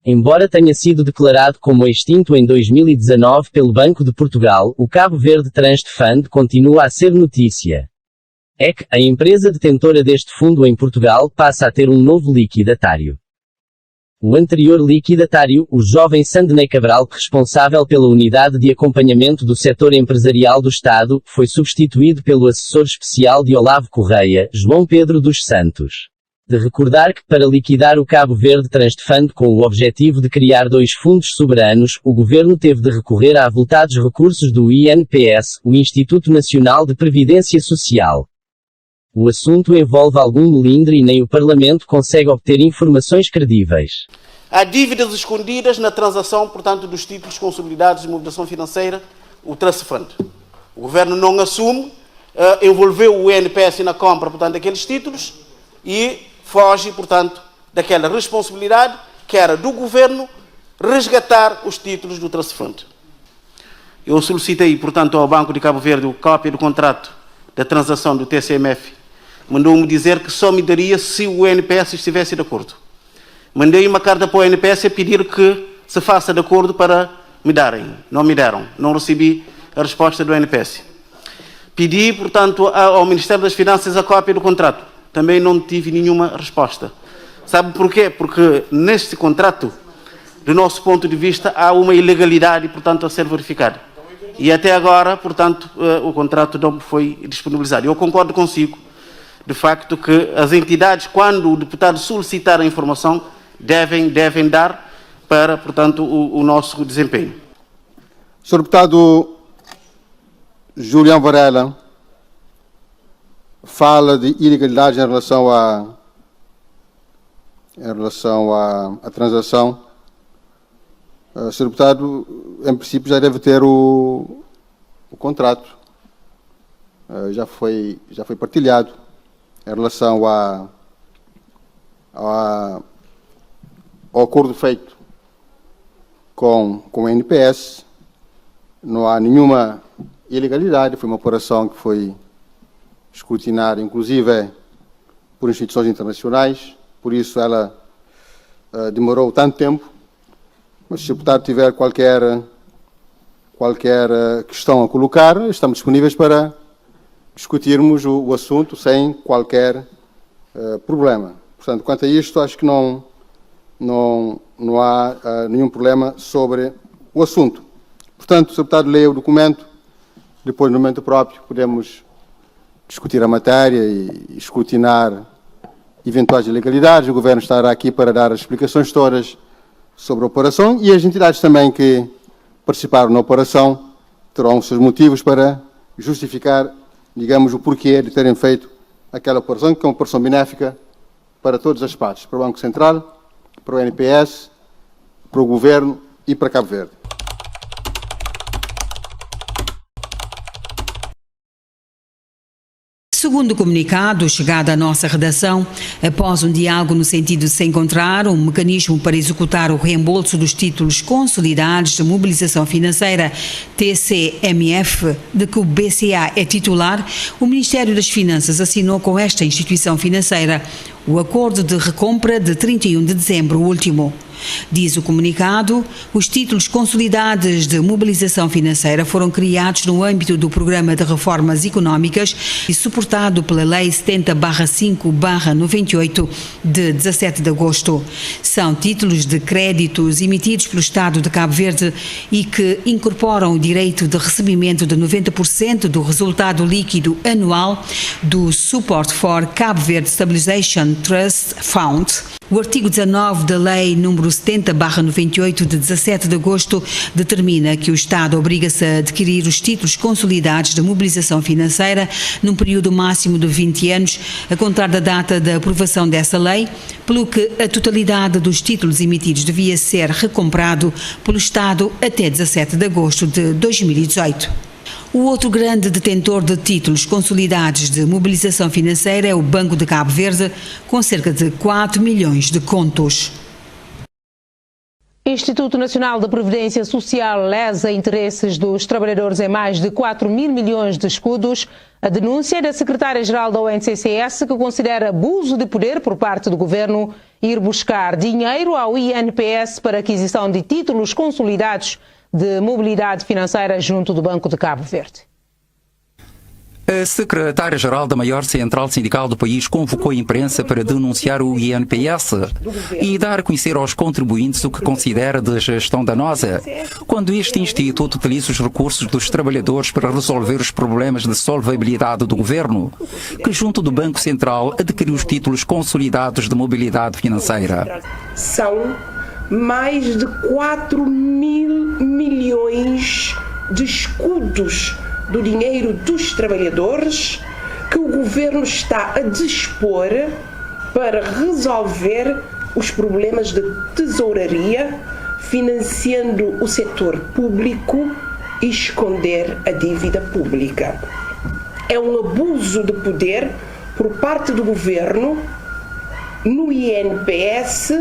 Embora tenha sido declarado como extinto em 2019 pelo Banco de Portugal, o Cabo Verde Trust Fund continua a ser notícia. EC, a empresa detentora deste fundo em Portugal, passa a ter um novo liquidatário. O anterior liquidatário, o jovem Sandney Cabral, responsável pela unidade de acompanhamento do setor empresarial do Estado, foi substituído pelo assessor especial de Olavo Correia, João Pedro dos Santos. De recordar que, para liquidar o Cabo Verde Trust Fund com o objetivo de criar dois fundos soberanos, o governo teve de recorrer a avultados recursos do INPS, o Instituto Nacional de Previdência Social. O assunto envolve algum melindre e nem o Parlamento consegue obter informações credíveis. Há dívidas escondidas na transação, portanto, dos títulos consolidados de mobilização financeira, o Trust Fund. O governo não assume, envolveu o INPS na compra, portanto, daqueles títulos e foge, portanto, daquela responsabilidade que era do governo resgatar os títulos do Trust Fund. Eu solicitei, portanto, ao Banco de Cabo Verde a cópia do contrato da transação do TCMF. Mandou-me dizer que só me daria se o INPS estivesse de acordo. Mandei uma carta para o INPS a pedir que se faça de acordo para me darem. Não me deram. Não recebi a resposta do INPS. Pedi, portanto, ao Ministério das Finanças a cópia do contrato. Também não tive nenhuma resposta. Sabe porquê? Porque neste contrato, do nosso ponto de vista, há uma ilegalidade, portanto, a ser verificada. E até agora, portanto, o contrato não foi disponibilizado. Eu concordo consigo, de facto, que as entidades, quando o deputado solicitar a informação, devem dar para, portanto, o nosso desempenho. Sr. Deputado Julião Varela fala de ilegalidades em relação à transação. Sr. Deputado, em princípio, já deve ter o contrato. Já foi partilhado em relação ao acordo feito com o INPS. Não há nenhuma ilegalidade, foi uma operação que foi escrutinada, inclusive, por instituições internacionais, por isso ela demorou tanto tempo. Mas se o deputado tiver qualquer questão a colocar, estamos disponíveis para discutirmos o assunto sem qualquer problema. Portanto, quanto a isto, acho que não há nenhum problema sobre o assunto. Portanto, se o deputado lê o documento, depois, no momento próprio, podemos discutir a matéria e escrutinar eventuais ilegalidades. O Governo estará aqui para dar as explicações todas sobre a operação e as entidades também que participaram na operação terão os seus motivos para justificar, digamos, o porquê de terem feito aquela operação, que é uma operação benéfica para todas as partes, para o Banco Central, para o INPS, para o Governo e para Cabo Verde. Segundo o comunicado chegado à nossa redação, após um diálogo no sentido de se encontrar um mecanismo para executar o reembolso dos títulos consolidados de mobilização financeira TCMF, de que o BCA é titular, o Ministério das Finanças assinou com esta instituição financeira o acordo de recompra de 31 de dezembro último. Diz o comunicado, os títulos consolidados de mobilização financeira foram criados no âmbito do Programa de Reformas Económicas e suportado pela Lei 70/5/98 de 17 de agosto. São títulos de créditos emitidos pelo Estado de Cabo Verde e que incorporam o direito de recebimento de 90% do resultado líquido anual do Support for Cabo Verde Stabilization Trust Fund. O artigo 19 da Lei nº 70/98 de 17 de agosto determina que o Estado obriga-se a adquirir os títulos consolidados de mobilização financeira num período máximo de 20 anos, a contar da data da aprovação dessa lei, pelo que a totalidade dos títulos emitidos devia ser recomprado pelo Estado até 17 de agosto de 2018. O outro grande detentor de títulos consolidados de mobilização financeira é o Banco de Cabo Verde, com cerca de 4 milhões de contos. Instituto Nacional de Previdência Social lesa interesses dos trabalhadores em mais de 4 mil milhões de escudos. A denúncia é da secretária-geral da ONCCS, que considera abuso de poder por parte do governo ir buscar dinheiro ao INPS para aquisição de títulos consolidados de mobilidade financeira junto do Banco de Cabo Verde. A secretária-geral da maior central sindical do país convocou a imprensa para denunciar o INPS e dar a conhecer aos contribuintes o que considera de gestão danosa, quando este instituto utiliza os recursos dos trabalhadores para resolver os problemas de solvabilidade do governo, que junto do Banco Central adquiriu os títulos consolidados de mobilidade financeira. São mais de 4 mil milhões de escudos do dinheiro dos trabalhadores que o governo está a dispor para resolver os problemas de tesouraria, financiando o setor público e esconder a dívida pública. É um abuso de poder por parte do governo no INPS,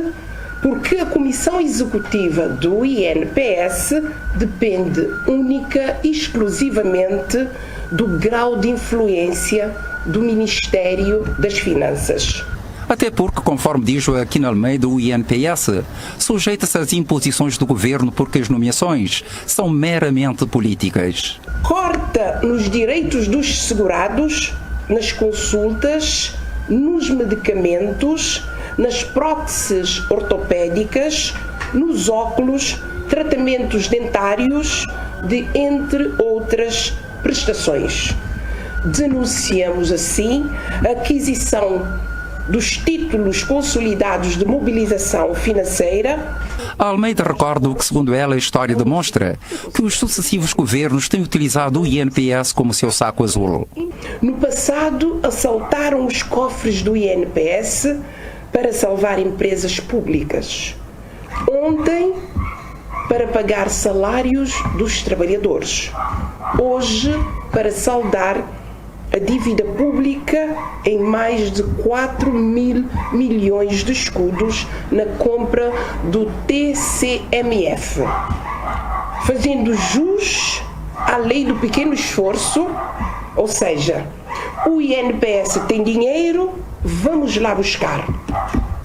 porque a Comissão Executiva do INPS depende única e exclusivamente do grau de influência do Ministério das Finanças. Até porque, conforme diz Joaquim Almeida, o INPS sujeita-se às imposições do governo porque as nomeações são meramente políticas. Corta nos direitos dos segurados, nas consultas, nos medicamentos, nas próteses ortopédicas, nos óculos, tratamentos dentários, entre outras prestações. Denunciamos assim a aquisição dos títulos consolidados de mobilização financeira. Almeida recorda que, segundo ela, a história demonstra que os sucessivos governos têm utilizado o INPS como seu saco azul. No passado, assaltaram os cofres do INPS para salvar empresas públicas. Ontem, para pagar salários dos trabalhadores. Hoje, para saldar a dívida pública em mais de 4 mil milhões de escudos na compra do TCMF, fazendo jus à lei do pequeno esforço, ou seja, o INPS tem dinheiro, vamos lá buscar.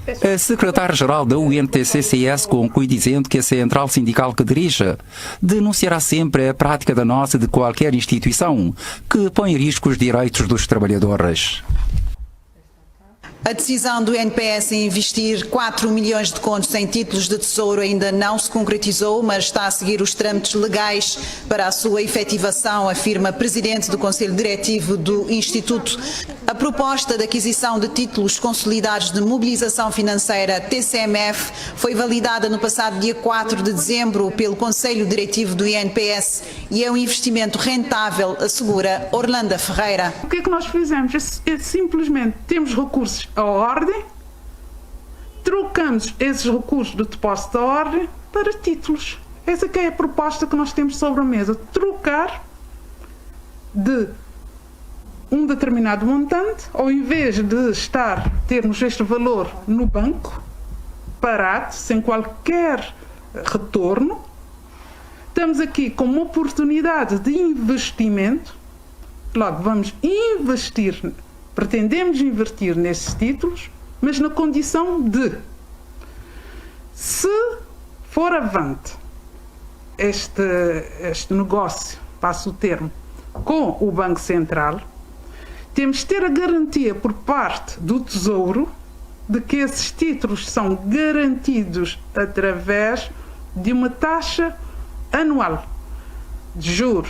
A secretária-geral da UNTCCS conclui dizendo que a central sindical que dirige denunciará sempre a prática danosa de qualquer instituição que põe em risco os direitos dos trabalhadores. A decisão do INPS em investir 4 milhões de contos em títulos de tesouro ainda não se concretizou, mas está a seguir os trâmites legais para a sua efetivação, afirma a presidente do Conselho Diretivo do Instituto. A proposta de aquisição de títulos consolidados de mobilização financeira, TCMF, foi validada no passado dia 4 de dezembro pelo Conselho Diretivo do INPS e é um investimento rentável, assegura Orlando Ferreira. O que é que nós fizemos? É simplesmente temos recursos à ordem, trocamos esses recursos do depósito à ordem para títulos. Essa que é a proposta que nós temos sobre a mesa. Trocar de um determinado montante, ao invés de termos este valor no banco, parado, sem qualquer retorno, estamos aqui com uma oportunidade de investimento. Logo, vamos investir, pretendemos investir nesses títulos, mas na condição de, se for avante este negócio, passo o termo, com o Banco Central, temos de ter a garantia por parte do Tesouro de que esses títulos são garantidos através de uma taxa anual de juros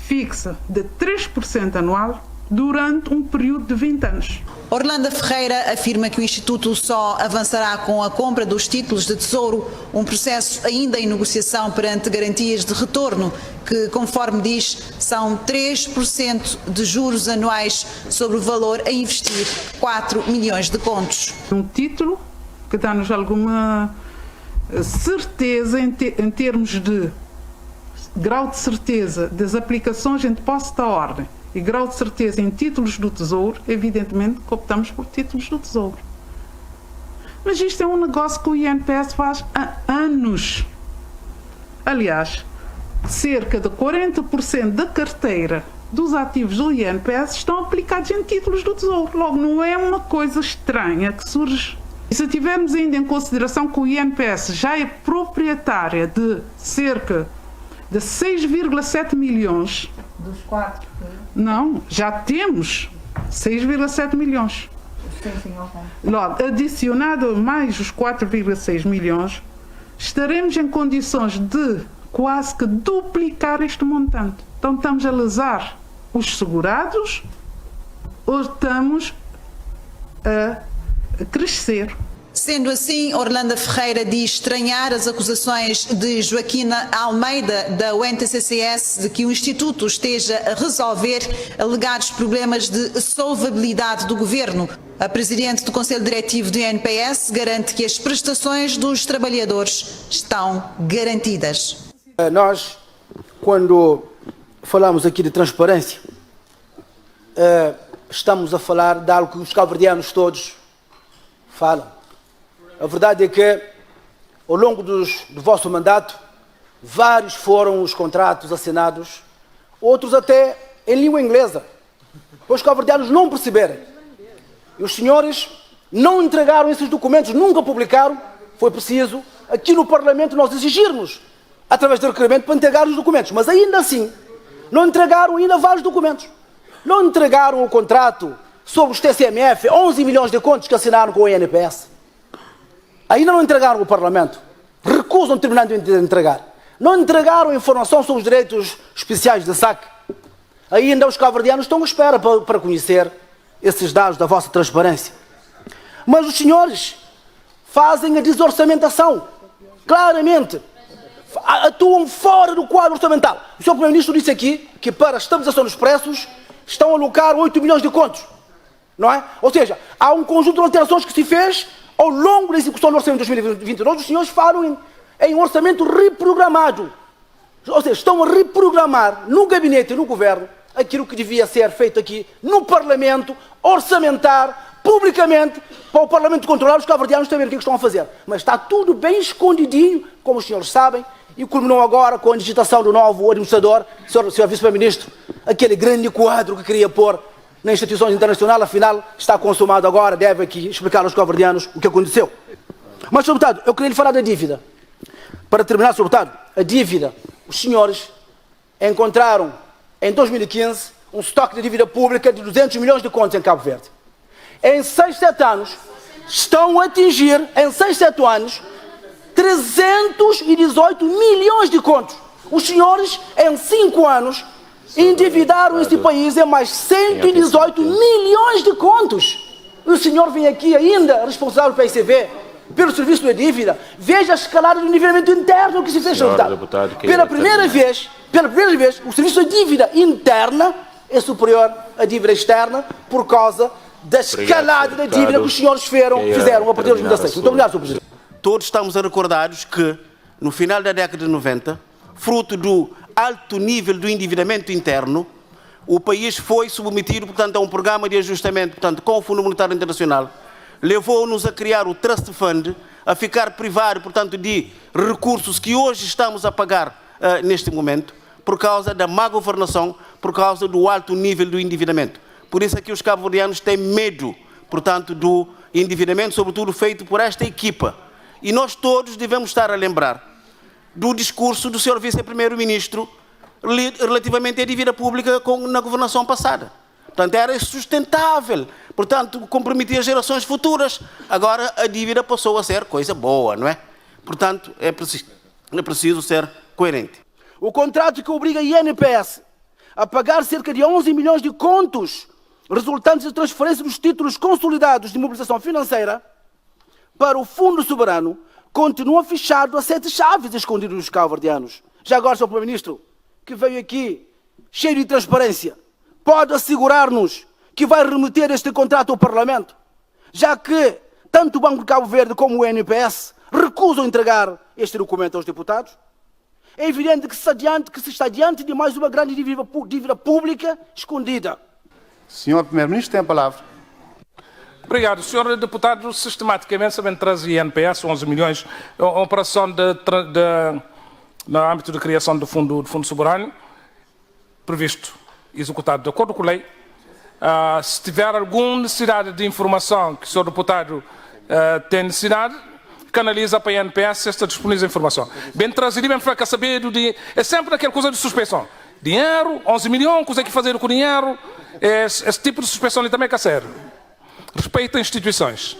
fixa de 3% anual durante um período de 20 anos. Orlando Ferreira afirma que o Instituto só avançará com a compra dos títulos de tesouro, um processo ainda em negociação perante garantias de retorno, que, conforme diz, são 3% de juros anuais sobre o valor a investir, 4 milhões de contos. Um título que dá-nos alguma certeza em termos de grau de certeza das aplicações em depósito à ordem e grau de certeza em títulos do Tesouro. Evidentemente que optamos por títulos do Tesouro. Mas isto é um negócio que o INPS faz há anos. Aliás, cerca de 40% da carteira dos ativos do INPS estão aplicados em títulos do Tesouro. Logo, não é uma coisa estranha que surge. E se tivermos ainda em consideração que o INPS já é proprietária de cerca de 6,7 milhões... Dos 4? Não, já temos 6,7 milhões. Sim, Logo, adicionado mais os 4,6 milhões, estaremos em condições de quase que duplicar este montante. Então estamos a lesar os segurados ou estamos a crescer. Sendo assim, Orlando Ferreira diz estranhar as acusações de Joaquina Almeida, da UNTCCS, de que o Instituto esteja a resolver alegados problemas de solvabilidade do Governo. A Presidente do Conselho Diretivo do INPS garante que as prestações dos trabalhadores estão garantidas. Nós, quando falamos aqui de transparência, estamos a falar de algo que os cabo-verdianos todos falam. A verdade é que, ao longo do vosso mandato, vários foram os contratos assinados, outros até em língua inglesa, os cabo-verdianos não perceberem. E os senhores não entregaram esses documentos, nunca publicaram. Foi preciso, aqui no Parlamento, nós exigirmos, através de requerimento, para entregar os documentos. Mas ainda assim, não entregaram ainda vários documentos. Não entregaram o contrato sobre os TCMF, 11 milhões de contos que assinaram com o INPS. Ainda não entregaram ao Parlamento. Recusam terminar de entregar. Não entregaram informação sobre os direitos especiais da SAC. Ainda os cabo-verdianos estão à espera para conhecer esses dados da vossa transparência. Mas os senhores fazem a desorçamentação. Claramente. Atuam fora do quadro orçamental. O Sr. Primeiro-Ministro disse aqui que para a estabilização dos preços estão a alocar 8 milhões de contos. Não é? Ou seja, há um conjunto de alterações que se fez ao longo da execução do orçamento de 2022. Os senhores falam em orçamento reprogramado. Ou seja, estão a reprogramar no gabinete e no governo aquilo que devia ser feito aqui no Parlamento, orçamentar publicamente, para o Parlamento controlar, os cabo-verdianos saberem o que estão a fazer. Mas está tudo bem escondidinho, como os senhores sabem, e culminou agora com a digitação do novo administrador, Sr. Vice-Primeiro-Ministro, aquele grande quadro que queria pôr na instituição internacional, afinal está consumado agora, deve aqui explicar aos cabo-verdianos o que aconteceu. Mas, Sr. Deputado, eu queria lhe falar da dívida. Para terminar, Sr. Deputado, a dívida, os senhores encontraram em 2015 um estoque de dívida pública de 200 milhões de contos em Cabo Verde. Em 6, 7 anos, estão a atingir, em 6, 7 anos, 318 milhões de contos. Os senhores, em 5 anos, endividaram este país em mais 118 milhões de contos. O senhor vem aqui ainda, responsável pelo ICV, pelo serviço de dívida, veja a escalada do nivelamento interno que se fez. Pela primeira vez, o serviço de dívida interna é superior à dívida externa por causa da escalada da dívida que os senhores fizeram a partir de 2016. Muito obrigado, Sr. Presidente. Todos estamos recordados que, no final da década de 90, fruto do alto nível do endividamento interno, o país foi submetido, portanto, a um programa de ajustamento, portanto, com o Fundo Monetário Internacional, levou-nos a criar o Trust Fund, a ficar privado, portanto, de recursos que hoje estamos a pagar neste momento, por causa da má governação, por causa do alto nível do endividamento. Por isso é que os cabo-verdianos têm medo, portanto, do endividamento, sobretudo feito por esta equipa. E nós todos devemos estar a lembrar do discurso do Sr. Vice-Primeiro-Ministro relativamente à dívida pública na governação passada. Portanto, era insustentável, portanto, comprometia as gerações futuras. Agora a dívida passou a ser coisa boa, não é? Portanto, é preciso ser coerente. O contrato que obriga a INPS a pagar cerca de 11 milhões de contos resultantes da transferência dos títulos consolidados de mobilização financeira para o Fundo Soberano continua fechado a 7 chaves escondidas dos cabo-verdianos. Já agora, Sr. Primeiro-Ministro, que veio aqui cheio de transparência, pode assegurar-nos que vai remeter este contrato ao Parlamento, já que tanto o Banco de Cabo Verde como o INPS recusam entregar este documento aos deputados? É evidente que se está diante de mais uma grande dívida pública escondida. Senhor Primeiro-Ministro tem a palavra. Obrigado. O senhor deputado sistematicamente sabendo trazer INPS, 11 milhões, uma operação no âmbito de criação do fundo soberano, previsto, executado de acordo com a lei. Se tiver alguma necessidade de informação que o senhor deputado tem necessidade, canaliza para a INPS esta disponível informação. Bem trazido, bem ficar sabendo de... É sempre aquela coisa de suspeição. Dinheiro, 11 milhões, coisa que fazer com o dinheiro, esse tipo de suspeição também é sério. Respeito às instituições.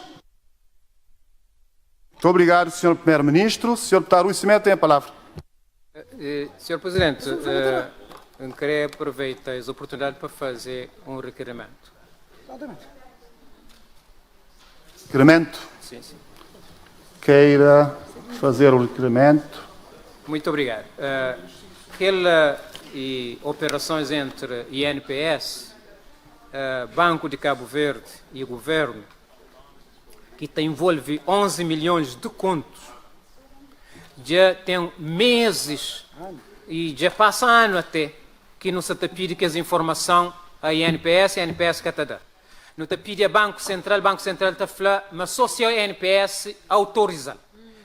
Muito obrigado, Sr. Primeiro-Ministro. Sr. Deputado Rui Cimento tem a palavra. Sr. Presidente, eu queria aproveitar essa oportunidade para fazer um requerimento. Requerimento? Sim, sim. Queira fazer o requerimento. Muito obrigado. E operações entre INPS, Banco de Cabo Verde e o Governo, que envolve 11 milhões de contos, já tem meses e já passa ano até que não se te pede que as informações a INPS que te dá. Não te pede a Banco Central te fala, mas só se a INPS autoriza.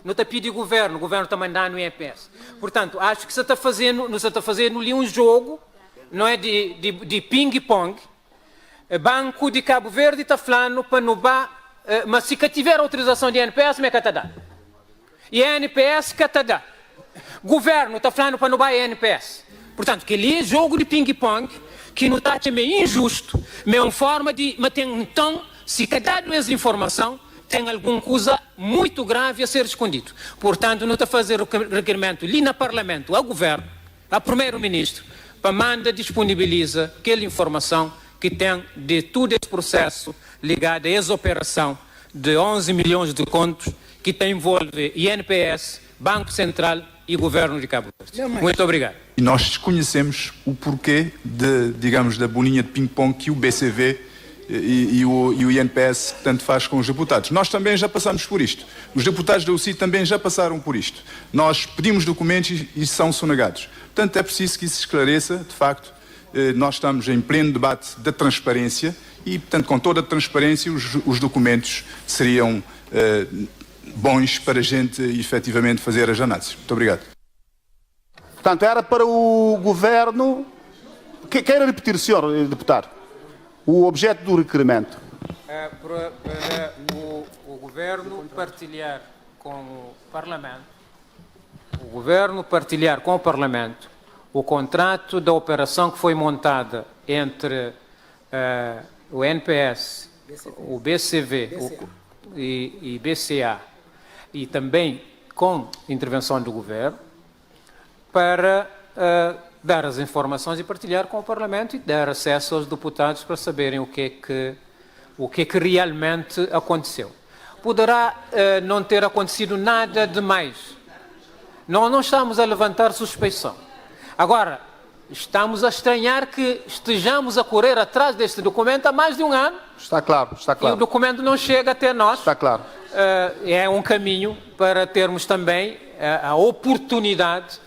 Não te pede o governo está mandando o INPS. Portanto, acho que você está fazendo ali um jogo, não é de ping-pong. Banco de Cabo Verde está falando para não mas se tiver autorização de INPS, me que te dá. E INPS que te dá. Governo está falando para não dar INPS. Portanto, que ali é jogo de ping-pong, que não está meio injusto, mas é uma forma de... Mas tem, então, se cada essa informação, tem alguma coisa muito grave a ser escondido. Portanto, não está a fazer o requerimento ali no Parlamento, ao Governo, ao Primeiro-Ministro, para manda disponibiliza aquela informação que tem de todo esse processo ligado a essa operação de 11 milhões de contos que envolve INPS, Banco Central e Governo de Cabo Verde. Muito obrigado. E nós desconhecemos o porquê da bolinha de ping-pong que o BCV e o INPS tanto faz com os deputados. Nós também já passamos por isto. Os deputados da UCI também já passaram por isto. Nós pedimos documentos e são sonegados. Portanto, é preciso que isso se esclareça. De facto, nós estamos em pleno debate da transparência e, portanto, com toda a transparência, os documentos seriam bons para a gente efetivamente fazer as análises. Muito obrigado. Portanto, era para o Governo... Queira repetir, senhor deputado, o objeto do requerimento. Para o Governo partilhar com o Parlamento, o contrato da operação que foi montada entre o NPS, o BCV e BCA, e também com intervenção do Governo, para dar as informações e partilhar com o Parlamento e dar acesso aos deputados para saberem o que é que realmente aconteceu. Poderá não ter acontecido nada demais. Não estamos a levantar suspeição. Agora, estamos a estranhar que estejamos a correr atrás deste documento há mais de um ano. Está claro, está claro. E o documento não chega até nós. Está claro. É um caminho para termos também a oportunidade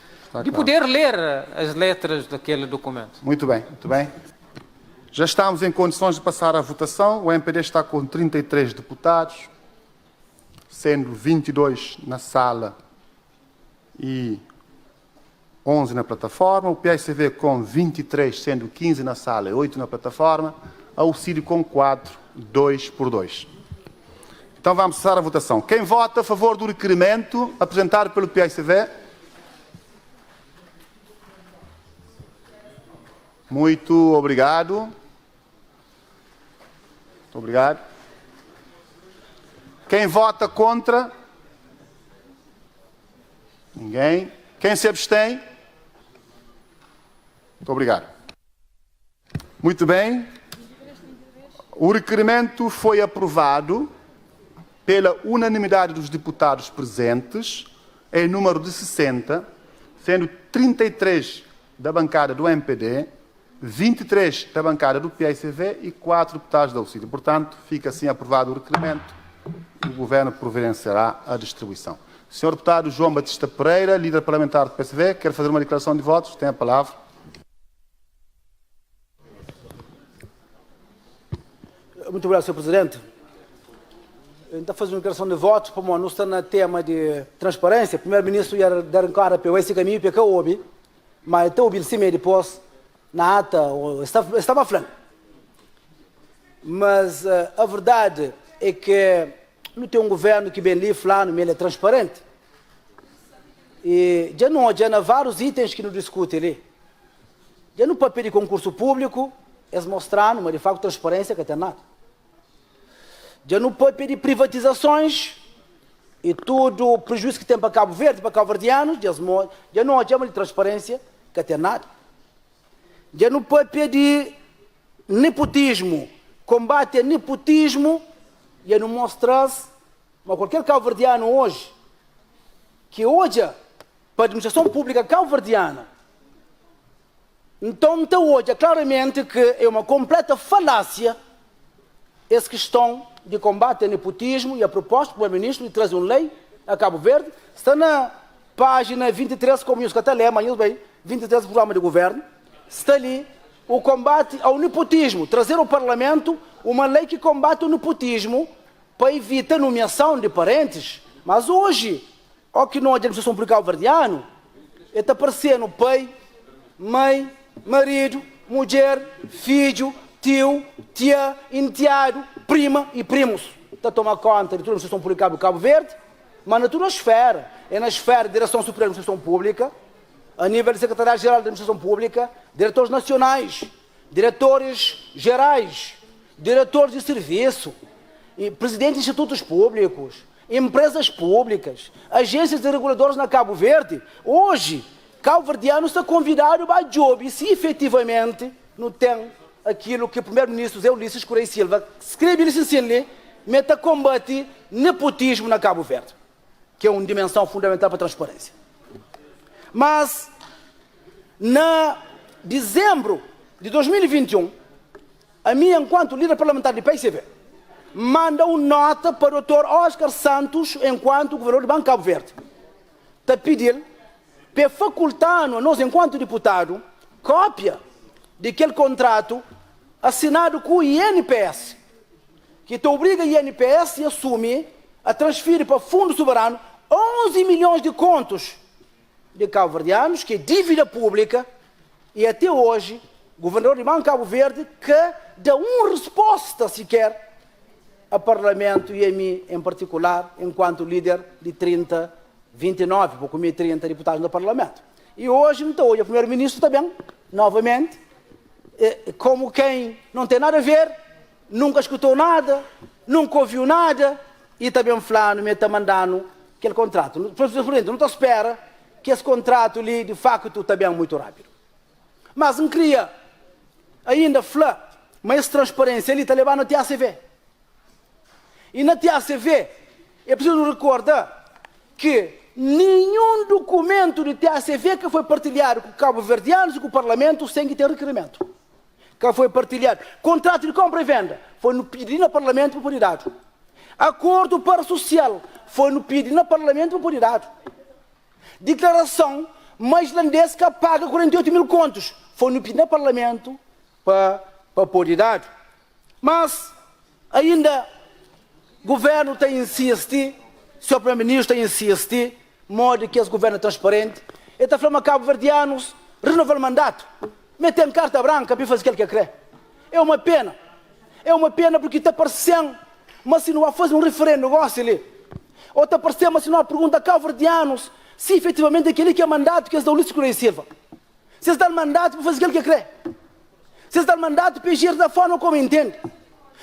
de poder ler as letras daquele documento. Muito bem, muito bem. Já estamos em condições de passar à votação. O MPD está com 33 deputados, sendo 22 na sala e 11 na plataforma. O PSCV com 23, sendo 15 na sala e 8 na plataforma. A UCID com 4, 2 por 2. Então vamos passar à votação. Quem vota a favor do requerimento apresentado pelo PSCV? Muito obrigado. Muito obrigado. Quem vota contra? Ninguém. Quem se abstém? Muito obrigado. Muito bem. O requerimento foi aprovado pela unanimidade dos deputados presentes, em número de 60, sendo 33 da bancada do MPD, 23 da bancada do PICV e 4 deputados da UCID. Portanto, fica assim aprovado o requerimento e o Governo providenciará a distribuição. Senhor deputado João Batista Pereira, líder parlamentar do PSV, quer fazer uma declaração de votos? Tem a palavra. Muito obrigado, Sr. Presidente. Então, fazer uma declaração de votos, para nós está no tema de transparência. O primeiro-ministro ia dar cara para esse caminho, porque eu ouvi, mas até ouvi sim depois, na ata, estava falando. Mas a verdade é que não tem um governo que bem ali falando, ele é transparente. E já não há vários itens que não discutem ali. Já no papel de concurso público, eles mostraram, mas de facto transparência que tem nada. Já no papel de privatizações e tudo o prejuízo que tem para Cabo Verde, para cabo-verdianos, já não há de transparência que tem nada. Já no papel de nepotismo, combate a nepotismo, já não mostra-se, mas qualquer cabo-verdiano hoje, que hoje, para a administração pública cabo-verdiana, então hoje claramente que é uma completa falácia essa questão de combate ao nepotismo e a proposta do primeiro-ministro de trazer uma lei a Cabo Verde. Está na página 23, como eu estou lendo, mas bem, 23 do programa de governo, está ali o combate ao nepotismo, trazer ao Parlamento uma lei que combate o nepotismo para evitar a nomeação de parentes. Mas hoje, o que não é a administração pública cabo-verdiana, está aparecendo pai, mãe, marido, mulher, filho, tio, tia, enteado, prima e primos. Está a tomar conta de toda a administração pública do Cabo Verde, mas na toda a esfera. É na esfera da Direção Superior da Administração Pública, a nível de Secretariado-Geral da Administração Pública, diretores nacionais, diretores gerais, diretores de serviço, e presidentes de institutos públicos, empresas públicas, agências de reguladores na Cabo Verde. Hoje, cabo-verdiano está convidado para job, se efetivamente não tem aquilo que o primeiro-ministro Zé Ulisses Correia Silva escreve ali, meta combate nepotismo na Cabo Verde, que é uma dimensão fundamental para a transparência. Mas, na dezembro de 2021, a minha, enquanto líder parlamentar do PCV, manda uma nota para o Dr. Oscar Santos, enquanto governador do Banco Cabo Verde, para pedir para facultar-nos, nós, enquanto deputado, cópia daquele contrato assinado com o INPS, que te obriga o INPS a assumir, a transferir para o Fundo Soberano 11 milhões de contos de cabo-verdianos, que é dívida pública, e até hoje, o governador de Banco Cabo Verde, que dá uma resposta sequer a Parlamento e a mim em particular, enquanto líder de 29, pouco menos 30 deputados no Parlamento. E hoje, então, o primeiro-ministro também, novamente, como quem não tem nada a ver, nunca escutou nada, nunca ouviu nada, e também falando, me está mandando aquele contrato. Não está à espera que esse contrato ali, de facto, também é muito rápido. Mas não queria ainda falar, mas essa transparência ali está levando a TACV. E na TACV, é preciso recordar que nenhum documento de TACV que foi partilhado com cabo-verdianos e com o Parlamento sem que tenha requerimento. Que foi partilhado. Contrato de compra e venda foi no pedido no Parlamento para poder dado. Acordo para social foi no pedido no Parlamento para poder dado. Declaração mais islandesa paga 48 mil contos foi no pedido no Parlamento para poder dado. Mas ainda o governo está a insistir, o senhor primeiro-ministro está a insistir, modo que esse governo é transparente. Ele está falando a cabo-verdianos renovar o mandato. Meter em carta branca para fazer aquilo que quer. É uma pena. É uma pena porque está parecendo, mas se não há fazer um referendo negócio ali. Ou está parecendo, mas se não há pergunta a cabo-verdianos se efetivamente aquele que é mandato que é da Ulisses Correia Silva. Se eles dão mandato para fazer aquilo que quer. Se eles dão mandato para agir da forma como entende.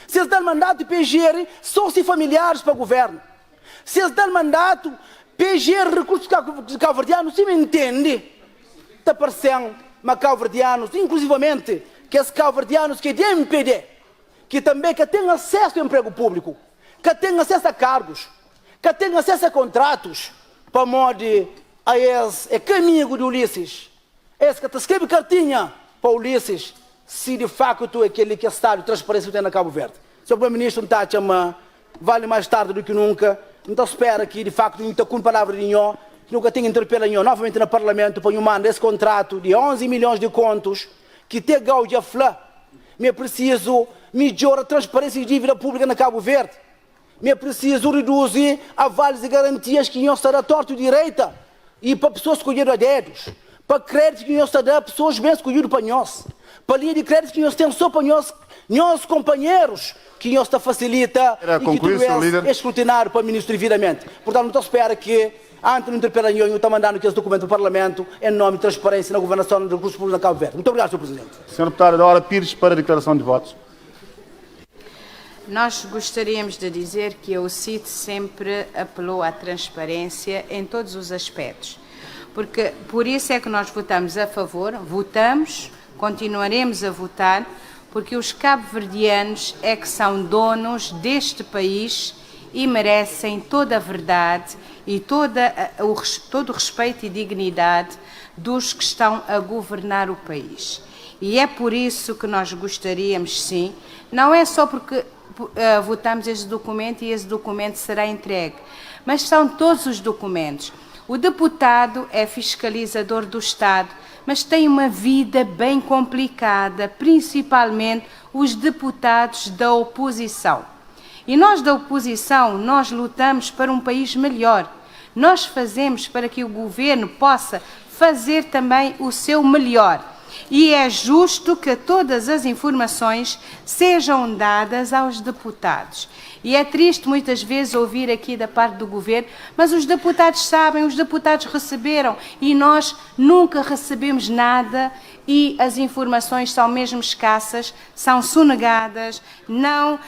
Se eles dão mandato para agir sócios familiares para o governo. Se eles dão mandato para agir recursos cabo-verdianos, se me entende, está parecendo mas cabo-verdianos, inclusivamente, que esses cabo-verdianos que é de MPD, que também que têm acesso ao emprego público, que têm acesso a cargos, que têm acesso a contratos, para modo a esse caminho de Ulisses, esse que escreve cartinha para Ulisses, se de facto é aquele que é Estado de transparência tem na Cabo Verde. O senhor primeiro-ministro não está a chamar, vale mais tarde do que nunca, não espera que de facto não está com palavra de nenhum, nunca tenho interpelado novamente no Parlamento para mandar esse contrato de 11 milhões de contos que tem Gaudia Flá. Me preciso melhorar a transparência e dívida pública na Cabo Verde. é preciso reduzir avales e garantias que iam estar a torto e direita e para pessoas escolheram a dedos, para créditos que iam estar a pessoas bem escolhidas para nós, para linha de créditos que iam ter só para nós companheiros que iam estar facilita e que tudo escrutinar para o ministro devidamente. Portanto, não espera que antes de interpelar nenhum, está mandando aqueles documentos do Parlamento em nome de transparência na governação dos recursos públicos na Cabo Verde. Muito obrigado, Sr. Presidente. Sr. Deputado Dora Pires, para a declaração de votos. Nós gostaríamos de dizer que o CID sempre apelou à transparência em todos os aspectos, porque por isso é que nós votamos a favor, votamos, continuaremos a votar, porque os cabo-verdianos é que são donos deste país e merecem toda a verdade e todo o respeito e dignidade dos que estão a governar o país. E é por isso que nós gostaríamos, sim, não é só porque votamos este documento e esse documento será entregue, mas são todos os documentos. O deputado é fiscalizador do Estado, mas tem uma vida bem complicada, principalmente os deputados da oposição. E nós da oposição, nós lutamos para um país melhor. Nós fazemos para que o governo possa fazer também o seu melhor. E é justo que todas as informações sejam dadas aos deputados. E é triste muitas vezes ouvir aqui da parte do governo, mas os deputados sabem, os deputados receberam e nós nunca recebemos nada e as informações são mesmo escassas, são sonegadas, não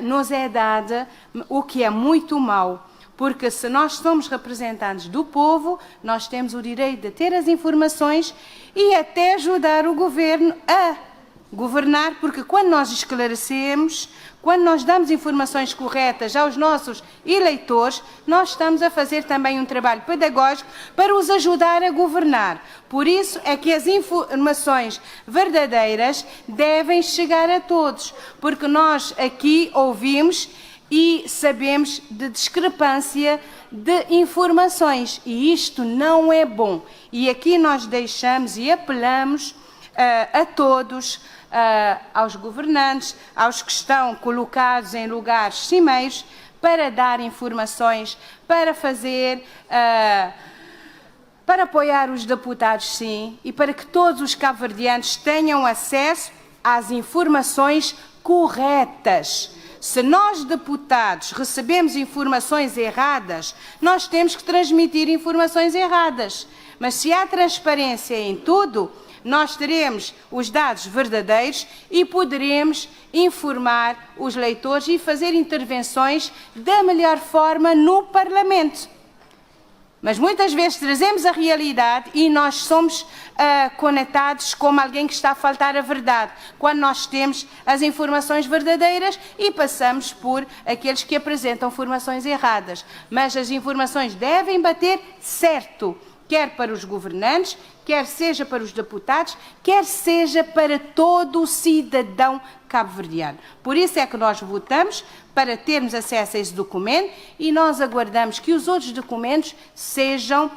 nos é dada, o que é muito mau. Porque se nós somos representantes do povo, nós temos o direito de ter as informações e até ajudar o governo a governar, porque quando nós esclarecemos, quando nós damos informações corretas aos nossos eleitores, nós estamos a fazer também um trabalho pedagógico para os ajudar a governar. Por isso é que as informações verdadeiras devem chegar a todos, porque nós aqui ouvimos e sabemos de discrepância de informações e isto não é bom. E aqui nós deixamos e apelamos a todos, aos governantes, aos que estão colocados em lugares cimeiros, para dar informações, para fazer, para apoiar os deputados, sim, e para que todos os cabo-verdianos tenham acesso às informações corretas. Se nós, deputados, recebemos informações erradas, nós temos que transmitir informações erradas. Mas se há transparência em tudo, nós teremos os dados verdadeiros e poderemos informar os leitores e fazer intervenções da melhor forma no Parlamento. Mas muitas vezes trazemos a realidade e nós somos conectados como alguém que está a faltar a verdade, quando nós temos as informações verdadeiras e passamos por aqueles que apresentam informações erradas. Mas as informações devem bater certo, quer para os governantes, quer seja para os deputados, quer seja para todo o cidadão cabo-verdiano. Por isso é que nós votamos para termos acesso a esse documento e nós aguardamos que os outros documentos sejam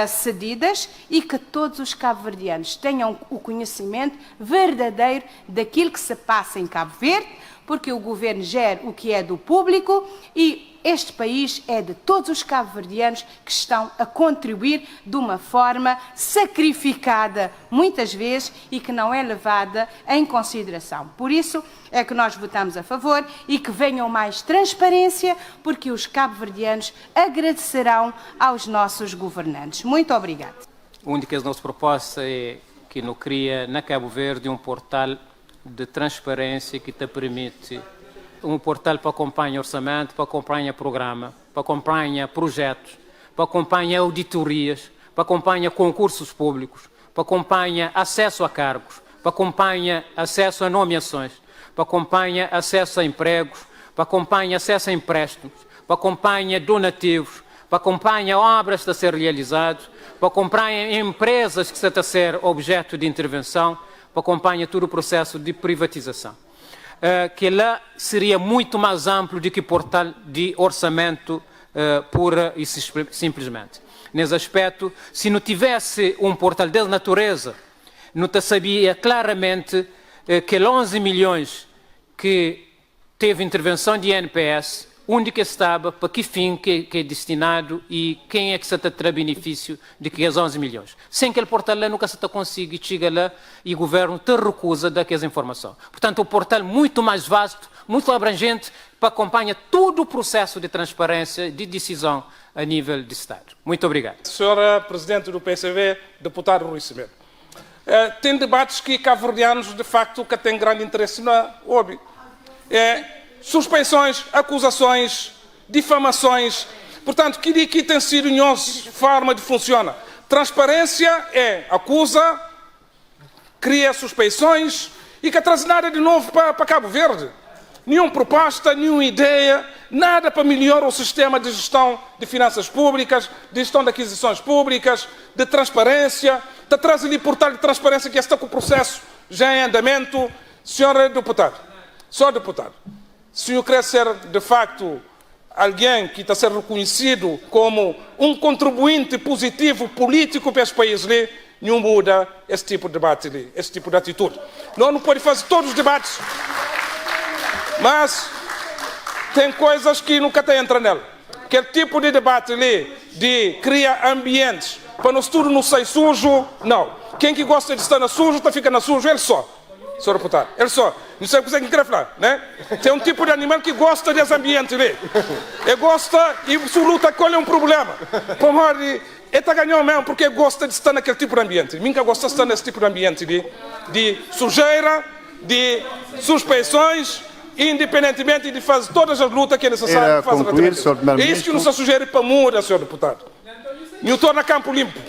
cedidas e que todos os cabo-verdianos tenham o conhecimento verdadeiro daquilo que se passa em Cabo Verde, porque o governo gera o que é do público e este país é de todos os cabo-verdianos que estão a contribuir de uma forma sacrificada, muitas vezes, e que não é levada em consideração. Por isso é que nós votamos a favor e que venham mais transparência, porque os cabo-verdianos agradecerão aos nossos governantes. Muito obrigada. Uma das nossas propostas é que nos cria na Cabo Verde um portal de transparência que te permite um portal para acompanhar orçamento, para acompanhar programa, para acompanhar projetos, para acompanhar auditorias, para acompanhar concursos públicos, para acompanhar acesso a cargos, para acompanhar acesso a nomeações, para acompanhar acesso a empregos, para acompanhar acesso a empréstimos, para acompanhar donativos, para acompanhar obras que estão a ser realizadas, para acompanhar empresas que estão a ser objeto de intervenção, para acompanhar todo o processo de privatização. Que lá seria muito mais amplo do que portal de orçamento pura e simplesmente. Nesse aspecto, se não tivesse um portal de natureza, não te sabia claramente que 11 milhões que teve intervenção de INPS onde que estava, para que fim que é destinado e quem é que se terá benefício de que 11 milhões. Sem aquele portal lá, nunca se consegue chegar lá e o governo te recusa daquela informação. Portanto, o portal muito mais vasto, muito abrangente, para acompanhar todo o processo de transparência, de decisão a nível de Estado. Muito obrigado. Senhora Presidente do PCV, deputado Rui Semedo. Tem debates que cabo-verdianos, de facto, que têm grande interesse na OBI. Suspeições, acusações, difamações. Portanto, que aqui tem sido uma forma de funcionar. Transparência acusa, cria suspeições e que traz nada de novo para Cabo Verde. Nenhuma proposta, nenhuma ideia, nada para melhorar o sistema de gestão de finanças públicas, de gestão de aquisições públicas, de transparência. Está traz ali portal de transparência que está com o processo já em andamento. Senhor deputado, senhor deputado, se o senhor quer ser, de facto, alguém que está a ser reconhecido como um contribuinte positivo político para esse país ali, não muda esse tipo de debate ali, esse tipo de atitude. Não pode fazer todos os debates, mas tem coisas que nunca tem entra nela. Aquele tipo de debate ali, de criar ambientes para nós tudo não sair sujo, não. Quem que gosta de estar na sujo, fica na sujo, ele só. Senhor deputado, ele só. Não sei o que você quer falar, né? Tem um tipo de animal que gosta desse ambiente ali. Ele gosta e se luta com ele é um problema. Por favor, ele está ganhando mesmo porque gosta de estar naquele tipo de ambiente. Nunca gosta de estar nesse tipo de ambiente de sujeira, de suspeições, independentemente de fazer todas as lutas que é necessário fazer. É isso que nos sugere para mudar, senhor deputado. E o torna campo limpo.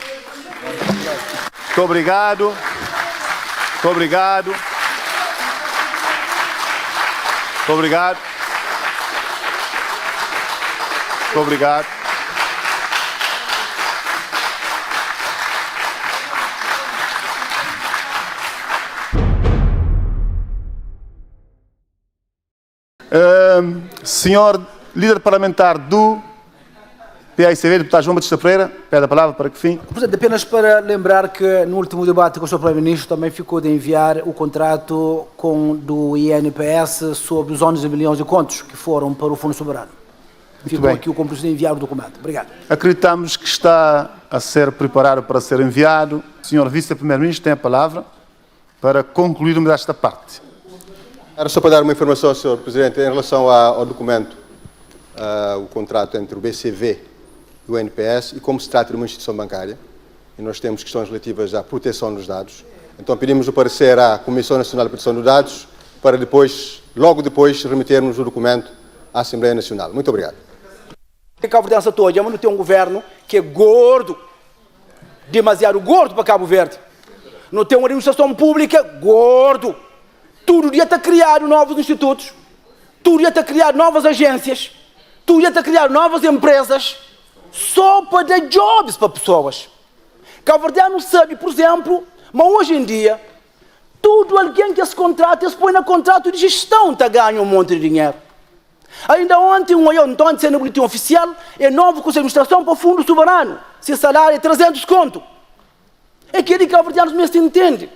Muito obrigado. Muito obrigado. Muito obrigado. Muito obrigado. Senhor líder parlamentar do PAICV, deputado João Batista Pereira, pede a palavra para que fim? Presidente, apenas para lembrar que no último debate com o Sr. Primeiro-Ministro também ficou de enviar o contrato do INPS sobre os 11 milhões de contos que foram para o Fundo Soberano. Ficou aqui o compromisso de enviar o documento. Obrigado. Acreditamos que está a ser preparado para ser enviado. O Sr. Vice-Primeiro-Ministro tem a palavra para concluirmos esta parte. Era só para dar uma informação, Sr. Presidente, em relação ao documento, o contrato entre o BCV e o INPS, e como se trata de uma instituição bancária, e nós temos questões relativas à proteção dos dados, então pedimos o parecer à Comissão Nacional de Proteção dos Dados para depois, logo depois, remetermos o documento à Assembleia Nacional. Muito obrigado. Cabo Verde toda, mas não tem um governo que é gordo, demasiado gordo para Cabo Verde. Não tem uma administração pública gordo. Tudo ia estar criado novos institutos, tudo ia estar criado novas agências, tudo ia estar criado novas empresas, só para dar jobs para pessoas. Cabo Verde não sabe, por exemplo, mas hoje em dia, tudo alguém que se contrata, se põe no contrato de gestão, está ganhando um monte de dinheiro. Ainda ontem, então, de ser no boletim oficial, é novo com a administração para o Fundo Soberano. Se o salário é 300 conto. É que ele Cabo Verde não se entende.